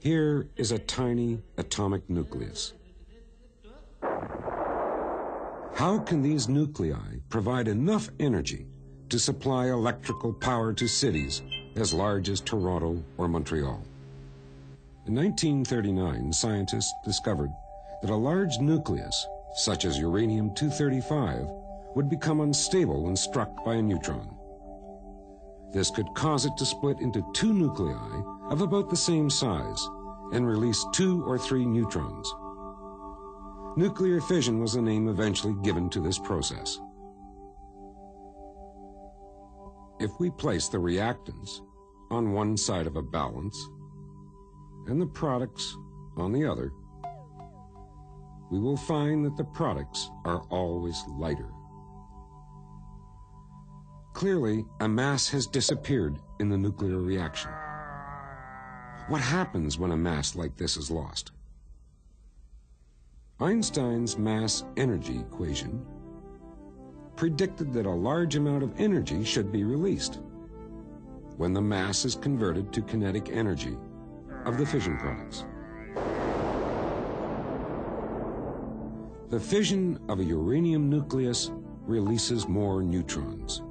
Here is a tiny atomic nucleus. How can these nuclei provide enough energy to supply electrical power to cities as large as Toronto or Montreal? In 1939, scientists discovered that a large nucleus, such as uranium-235, would become unstable when struck by a neutron. This could cause it to split into two nuclei of about the same size and release 2 or 3 neutrons. Nuclear fission was the name eventually given to this process. If we place the reactants on one side of a balance and the products on the other, we will find that the products are always lighter. Clearly, a mass has disappeared in the nuclear reaction. What happens when a mass like this is lost? Einstein's mass-energy equation predicted that a large amount of energy should be released when the mass is converted to kinetic energy of the fission products. The fission of a uranium nucleus releases more neutrons.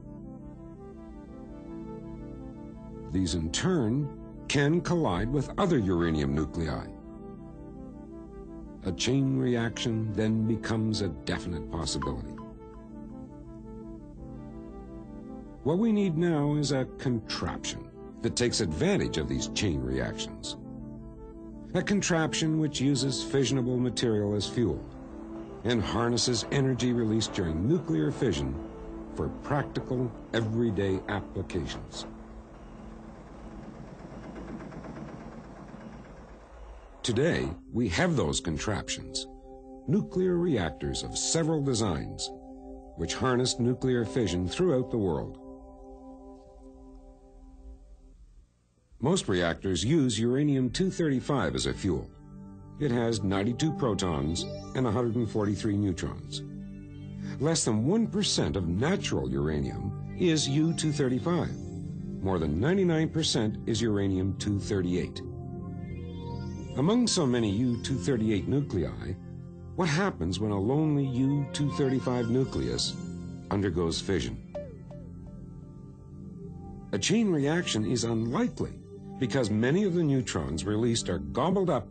These in turn can collide with other uranium nuclei. A chain reaction then becomes a definite possibility. What we need now is a contraption that takes advantage of these chain reactions. A contraption which uses fissionable material as fuel and harnesses energy released during nuclear fission for practical, everyday applications. Today, we have those contraptions, nuclear reactors of several designs, which harness nuclear fission throughout the world. Most reactors use uranium-235 as a fuel. It has 92 protons and 143 neutrons. Less than 1% of natural uranium is U-235. More than 99% is uranium-238. Among so many U-238 nuclei, what happens when a lonely U-235 nucleus undergoes fission? A chain reaction is unlikely because many of the neutrons released are gobbled up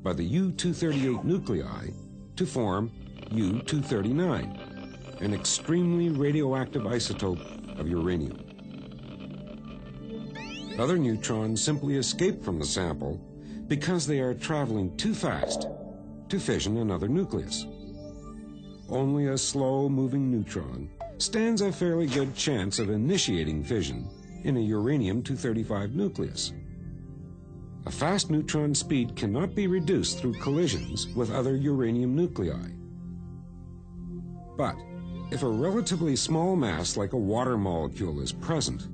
by the U-238 nuclei to form U-239, an extremely radioactive isotope of uranium. Other neutrons simply escape from the sample because they are traveling too fast to fission another nucleus. Only a slow-moving neutron stands a fairly good chance of initiating fission in a uranium-235 nucleus. A fast neutron speed cannot be reduced through collisions with other uranium nuclei. But if a relatively small mass like a water molecule is present,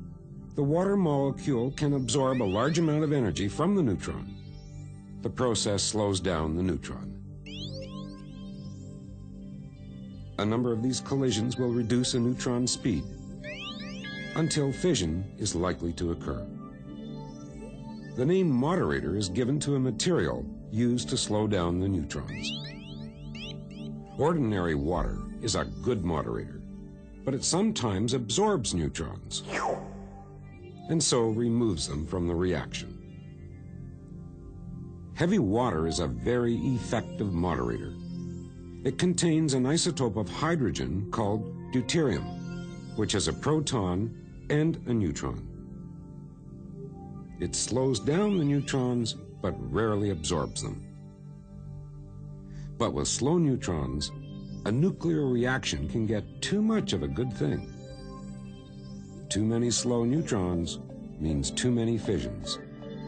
the water molecule can absorb a large amount of energy from the neutron. The process slows down the neutron. A number of these collisions will reduce a neutron speed until fission is likely to occur. The name moderator is given to a material used to slow down the neutrons. Ordinary water is a good moderator, but it sometimes absorbs neutrons and so removes them from the reaction. Heavy water is a very effective moderator. It contains an isotope of hydrogen called deuterium, which has a proton and a neutron. It slows down the neutrons, but rarely absorbs them. But with slow neutrons, a nuclear reaction can get too much of a good thing. Too many slow neutrons means too many fissions,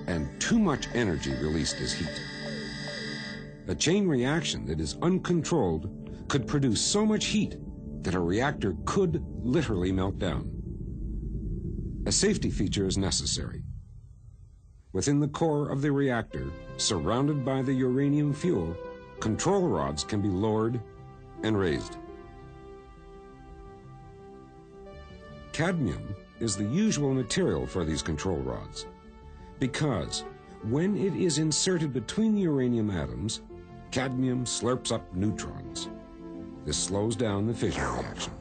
and too much energy released as heat. A chain reaction that is uncontrolled could produce so much heat that a reactor could literally melt down. A safety feature is necessary. Within the core of the reactor, surrounded by the uranium fuel, control rods can be lowered and raised. Cadmium is the usual material for these control rods because when it is inserted between the uranium atoms, cadmium slurps up neutrons. This slows down the fission reaction.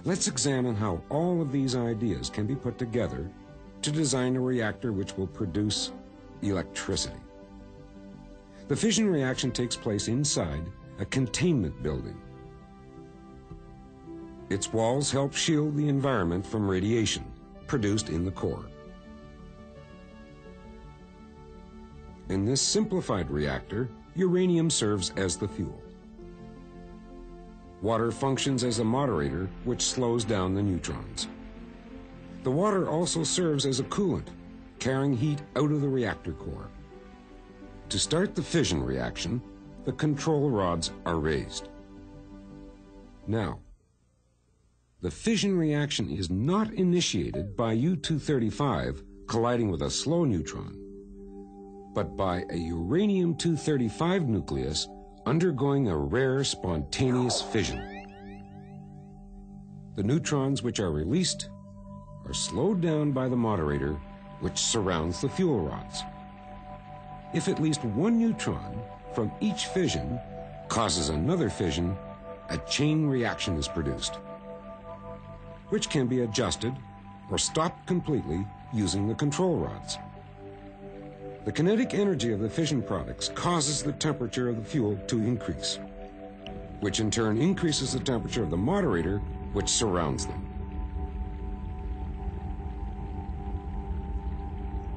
Let's examine how all of these ideas can be put together to design a reactor which will produce electricity. The fission reaction takes place inside a containment building. Its walls help shield the environment from radiation produced in the core. In this simplified reactor, uranium serves as the fuel. Water functions as a moderator which slows down the neutrons. The water also serves as a coolant, carrying heat out of the reactor core. To start the fission reaction, the control rods are raised. Now, the fission reaction is not initiated by U-235 colliding with a slow neutron, but by a uranium-235 nucleus undergoing a rare spontaneous fission. The neutrons which are released are slowed down by the moderator which surrounds the fuel rods. If at least one neutron from each fission causes another fission, a chain reaction is produced, which can be adjusted or stopped completely using the control rods. The kinetic energy of the fission products causes the temperature of the fuel to increase, which in turn increases the temperature of the moderator which surrounds them.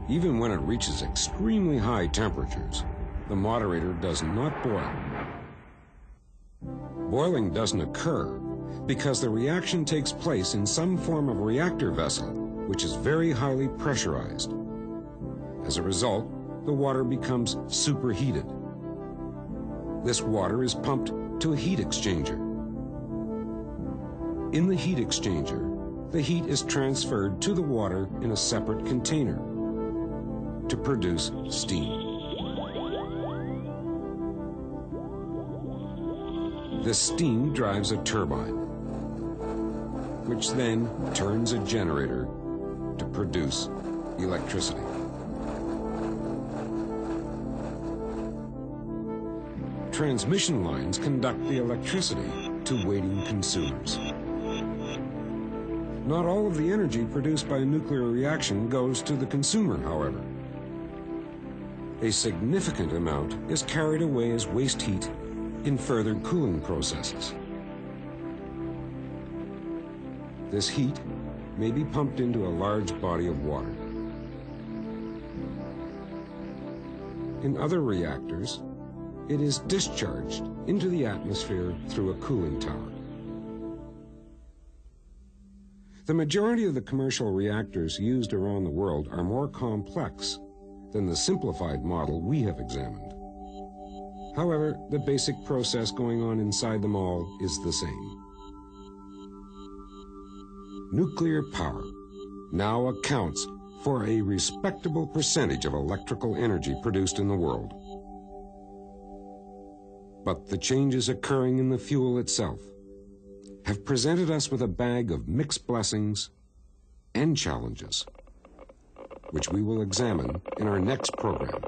Even when it reaches extremely high temperatures, the moderator does not boil. Boiling doesn't occur because the reaction takes place in some form of reactor vessel which is very highly pressurized. As a result, the water becomes superheated. This water is pumped to a heat exchanger. In the heat exchanger, the heat is transferred to the water in a separate container to produce steam. This steam drives a turbine, which then turns a generator to produce electricity. Transmission lines conduct the electricity to waiting consumers. Not all of the energy produced by a nuclear reaction goes to the consumer, however. A significant amount is carried away as waste heat in further cooling processes. This heat may be pumped into a large body of water. In other reactors, it is discharged into the atmosphere through a cooling tower. The majority of the commercial reactors used around the world are more complex than the simplified model we have examined. However, the basic process going on inside them all is the same. Nuclear power now accounts for a respectable percentage of electrical energy produced in the world. But the changes occurring in the fuel itself have presented us with a bag of mixed blessings and challenges, which we will examine in our next program.